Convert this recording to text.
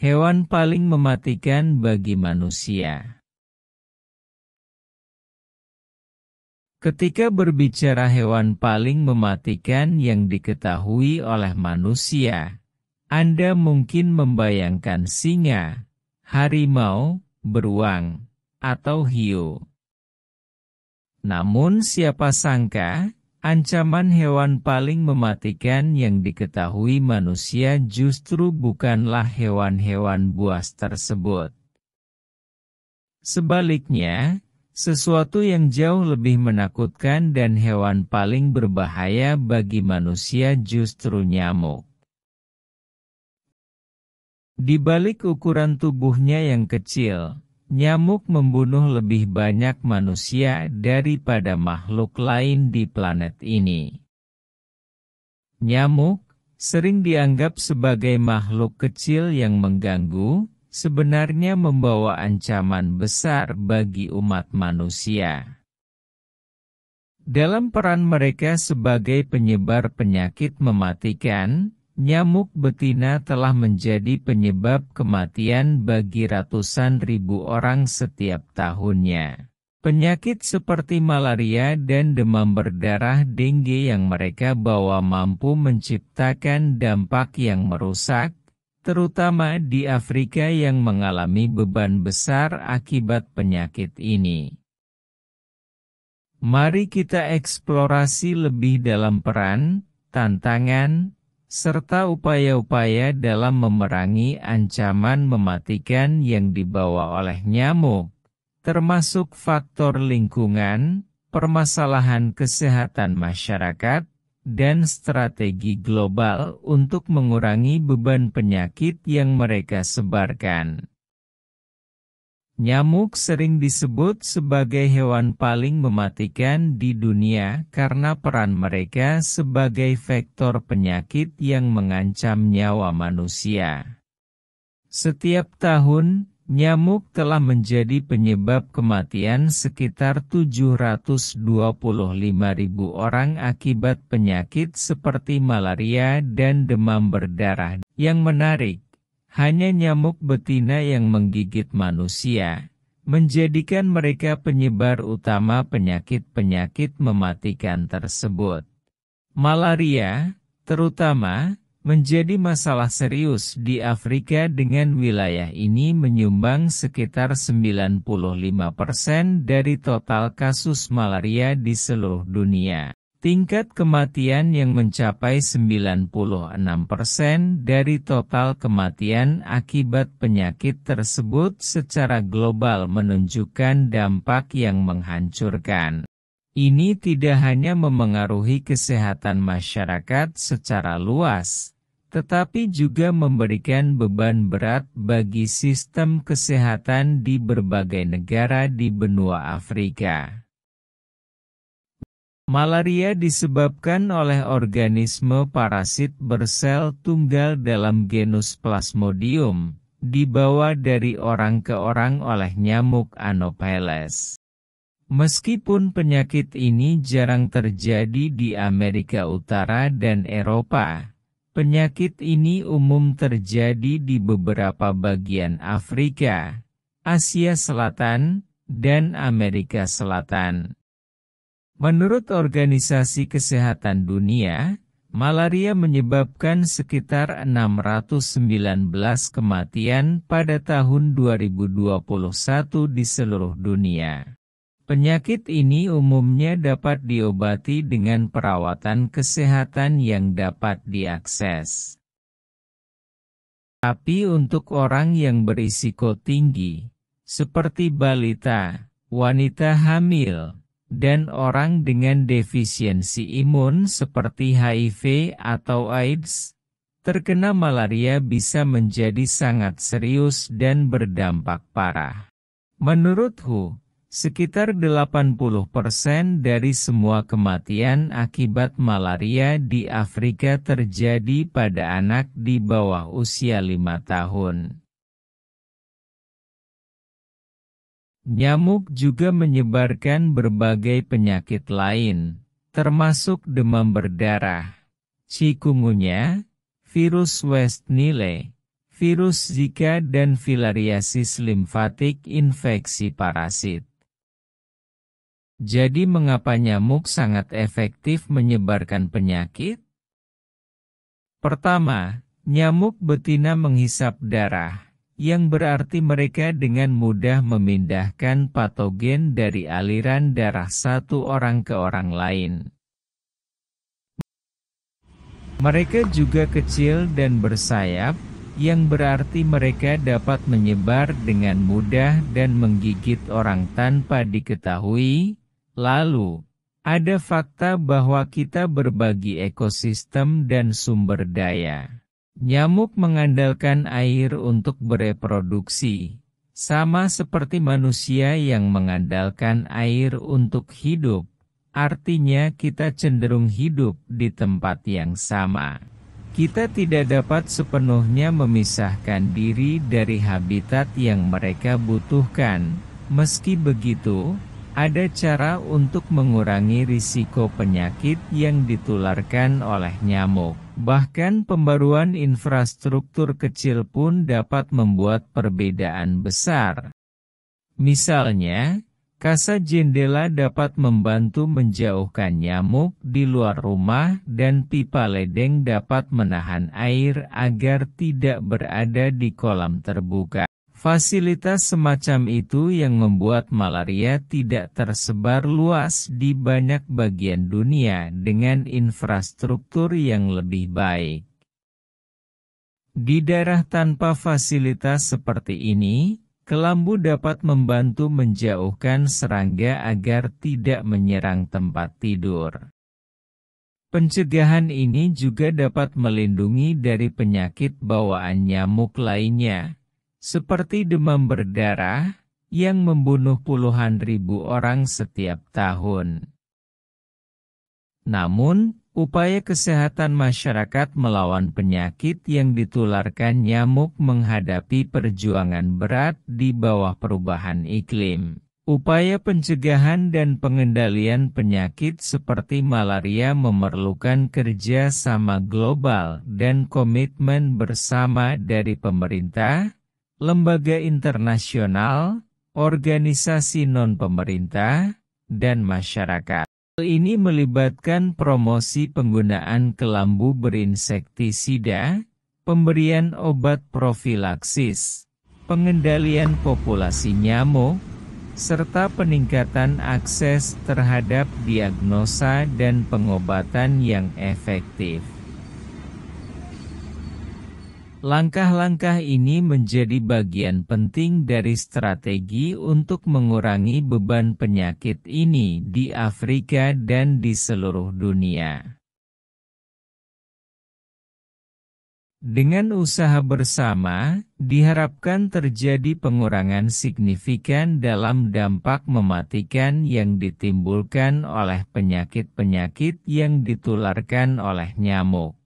Hewan paling mematikan bagi manusia. Ketika berbicara hewan paling mematikan yang diketahui oleh manusia, Anda mungkin membayangkan singa, harimau, beruang, atau hiu. Namun siapa sangka, ancaman hewan paling mematikan yang diketahui manusia justru bukanlah hewan-hewan buas tersebut. Sebaliknya, sesuatu yang jauh lebih menakutkan dan hewan paling berbahaya bagi manusia justru nyamuk. Di balik ukuran tubuhnya yang kecil, nyamuk membunuh lebih banyak manusia daripada makhluk lain di planet ini. Nyamuk, sering dianggap sebagai makhluk kecil yang mengganggu, sebenarnya membawa ancaman besar bagi umat manusia. Dalam peran mereka sebagai penyebar penyakit mematikan, nyamuk betina telah menjadi penyebab kematian bagi ratusan ribu orang setiap tahunnya. Penyakit seperti malaria dan demam berdarah dengue yang mereka bawa mampu menciptakan dampak yang merusak, terutama di Afrika yang mengalami beban besar akibat penyakit ini. Mari kita eksplorasi lebih dalam peran, tantangan, serta upaya-upaya dalam memerangi ancaman mematikan yang dibawa oleh nyamuk, termasuk faktor lingkungan, permasalahan kesehatan masyarakat, dan strategi global untuk mengurangi beban penyakit yang mereka sebarkan. Nyamuk sering disebut sebagai hewan paling mematikan di dunia karena peran mereka sebagai vektor penyakit yang mengancam nyawa manusia. Setiap tahun, nyamuk telah menjadi penyebab kematian sekitar 725.000 orang akibat penyakit seperti malaria dan demam berdarah. Yang menarik, hanya nyamuk betina yang menggigit manusia, menjadikan mereka penyebar utama penyakit-penyakit mematikan tersebut. Malaria, terutama, menjadi masalah serius di Afrika dengan wilayah ini menyumbang sekitar 95% dari total kasus malaria di seluruh dunia. Tingkat kematian yang mencapai 96% dari total kematian akibat penyakit tersebut secara global menunjukkan dampak yang menghancurkan. Ini tidak hanya memengaruhi kesehatan masyarakat secara luas, tetapi juga memberikan beban berat bagi sistem kesehatan di berbagai negara di benua Afrika. Malaria disebabkan oleh organisme parasit bersel tunggal dalam genus Plasmodium, dibawa dari orang ke orang oleh nyamuk Anopheles. Meskipun penyakit ini jarang terjadi di Amerika Utara dan Eropa, penyakit ini umum terjadi di beberapa bagian Afrika, Asia Selatan, dan Amerika Selatan. Menurut Organisasi Kesehatan Dunia, malaria menyebabkan sekitar 619 kematian pada tahun 2021 di seluruh dunia. Penyakit ini umumnya dapat diobati dengan perawatan kesehatan yang dapat diakses. Tapi untuk orang yang berisiko tinggi, seperti balita, wanita hamil, dan orang dengan defisiensi imun seperti HIV atau AIDS, terkena malaria bisa menjadi sangat serius dan berdampak parah. Menurut WHO, sekitar 80% dari semua kematian akibat malaria di Afrika terjadi pada anak di bawah usia 5 tahun. Nyamuk juga menyebarkan berbagai penyakit lain, termasuk demam berdarah, chikungunya, virus West Nile, virus Zika dan filariasis limfatik infeksi parasit. Jadi mengapa nyamuk sangat efektif menyebarkan penyakit? Pertama, nyamuk betina menghisap darah, yang berarti mereka dengan mudah memindahkan patogen dari aliran darah satu orang ke orang lain. Mereka juga kecil dan bersayap, yang berarti mereka dapat menyebar dengan mudah dan menggigit orang tanpa diketahui. Lalu, ada fakta bahwa kita berbagi ekosistem dan sumber daya. Nyamuk mengandalkan air untuk bereproduksi, sama seperti manusia yang mengandalkan air untuk hidup. Artinya kita cenderung hidup di tempat yang sama. Kita tidak dapat sepenuhnya memisahkan diri dari habitat yang mereka butuhkan. Meski begitu, ada cara untuk mengurangi risiko penyakit yang ditularkan oleh nyamuk. Bahkan pembaruan infrastruktur kecil pun dapat membuat perbedaan besar. Misalnya, kasa jendela dapat membantu menjauhkan nyamuk di luar rumah dan pipa ledeng dapat menahan air agar tidak berada di kolam terbuka. Fasilitas semacam itu yang membuat malaria tidak tersebar luas di banyak bagian dunia dengan infrastruktur yang lebih baik. Di daerah tanpa fasilitas seperti ini, kelambu dapat membantu menjauhkan serangga agar tidak menyerang tempat tidur. Pencegahan ini juga dapat melindungi dari penyakit bawaan nyamuk lainnya, seperti demam berdarah, yang membunuh puluhan ribu orang setiap tahun. Namun, upaya kesehatan masyarakat melawan penyakit yang ditularkan nyamuk menghadapi perjuangan berat di bawah perubahan iklim. Upaya pencegahan dan pengendalian penyakit seperti malaria memerlukan kerja sama global dan komitmen bersama dari pemerintah, lembaga internasional, organisasi non-pemerintah, dan masyarakat. Ini melibatkan promosi penggunaan kelambu berinsektisida, pemberian obat profilaksis, pengendalian populasi nyamuk, serta peningkatan akses terhadap diagnosa dan pengobatan yang efektif. Langkah-langkah ini menjadi bagian penting dari strategi untuk mengurangi beban penyakit ini di Afrika dan di seluruh dunia. Dengan usaha bersama, diharapkan terjadi pengurangan signifikan dalam dampak mematikan yang ditimbulkan oleh penyakit-penyakit yang ditularkan oleh nyamuk.